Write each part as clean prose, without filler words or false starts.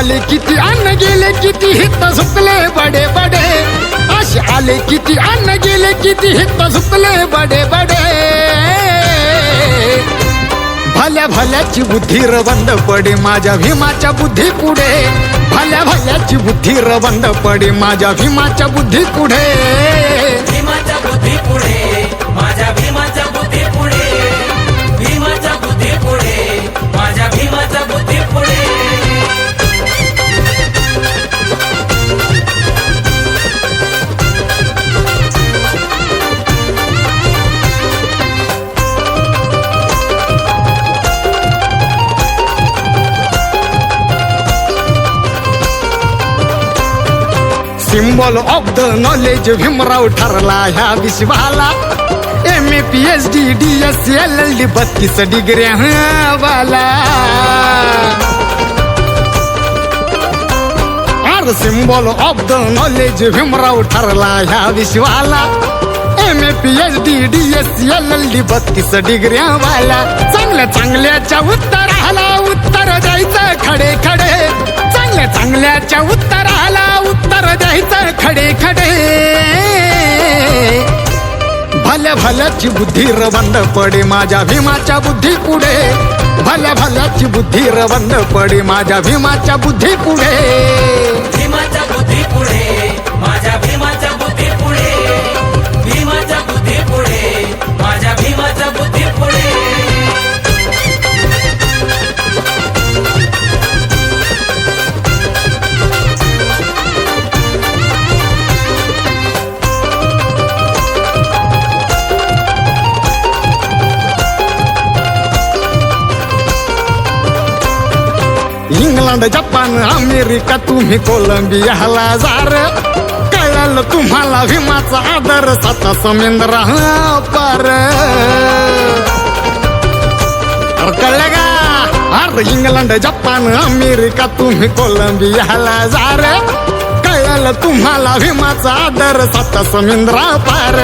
आले किती अन्न गेले किती हित झुकले बडे बडे, असे आले किती अन्न गेले किती हित झुकले बडे बडे। भल्या भल्याची बुद्धी रवंद पडे माझ्या भीमाच्या बुद्धी पुढे, भल्या भल्याची बुद्धी रवंद पडे माझ्या भीमाच्या बुद्धी पुढे। भीमाच्या बुद्धी पुढे माझ्या भीमाच्या बुद्धी पुढे, भीमाच्या बुद्धी पुढे माझ्या भीमाच्या बुद्धी पुढे। Symbol of the knowledge Bhimrao ठरला ह्या विश्वाला, MA PhD DSc LLD 32 डिग्र्या वाला। Symbol of the knowledge Bhimrao ठरला ह्या विश्वाला, MA PhD DSc LLD 32 डिग्र्या वाला। चांगल्या चांगल्याच्या उत्तराला उत्तर द्यायचं खडे खडे, चांगल्या चांगल्याच्या उत्तराला उत्तर द्यायचं खडे खडे। भल्या भल्याची बुद्धी रवंद पडे माझ्या भीमाच्या बुद्धी पुढे, भल्या भल्याची बुद्धी रवंद पडे माझ्या भीमाच्या बुद्धी पुढे। भीमाच्या बुद्धी पुढे माझ्या भीमाच्या बुद्धी पुढे, भीमाच्या बुद्धी पुढे माझ्या भीमाच्या बुद्धी पुढे। इंग्लंड जपान अमेरिका तुम्ही कोलंबियाला जार, कळलं तुम्हाला भीमाचा आदर साता समुद्र पार। कळलं का? अरे इंग्लंड जपान अमेरिका तुम्ही कोलंबियाला जार, कळलं तुम्हाला भीमाचा आदर साता समुद्र पार।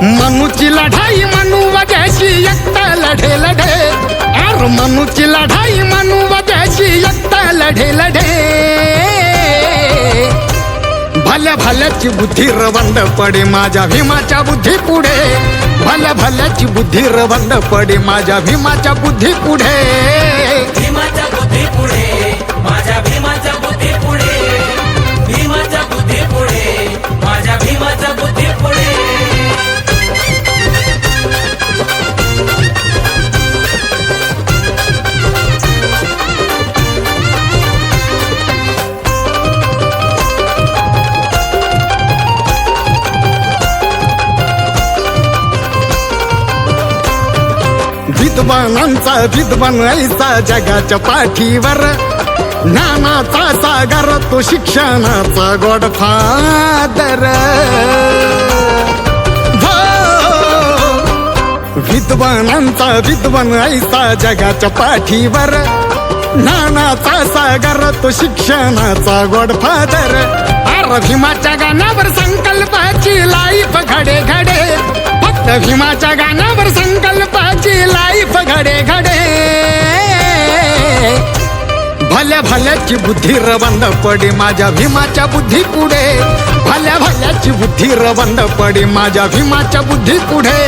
मनुची लढाई मनु वजाशी एकटा लढे लढे, अरे मनुची लढाई मनु वजाशी एकटा लढे लढे। भल्या भल्याची बुद्धी रवंद पडे माझ्या भीमाच्या बुद्धी पुढे, भल्या भल्याची बुद्धी रवंद पडे माझ्या भीमाच्या बुद्धी पुढे। भीमाच्या बुद्धी पुढे माझ्या भीमाच्या बुद्धी पुढे, भीमाच्या बुद्धी पुढे माझ्या भीमाच्या बुद्धी पुढे। विद्वानांचा विद्वान ऐसा जगाच्या पाठीवर, ज्ञानाचा सागर तो शिक्षणाचा गॉडफादर। विद्वानांचा विद्वान ऐसा जगाच्या पाठीवर, ज्ञानाचा सागर तो शिक्षणाचा गॉडफादर। अरे भीमाच्या गाण्यावर संकल्पाची लाईफ घडे घडे, फक्त भीमाच्या गाण्यावर संकल्पाची लाईफ घडे घडे। भल्या भल्याची बुद्धी रवंद पडे माझ्या भीमाच्या बुद्धी पुढे, भल्या भल्याची बुद्धी रवंद पडे माझ्या भीमाच्या बुद्धी पुढे।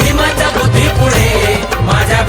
भीमाच्या बुद्धी पुढे माझ्या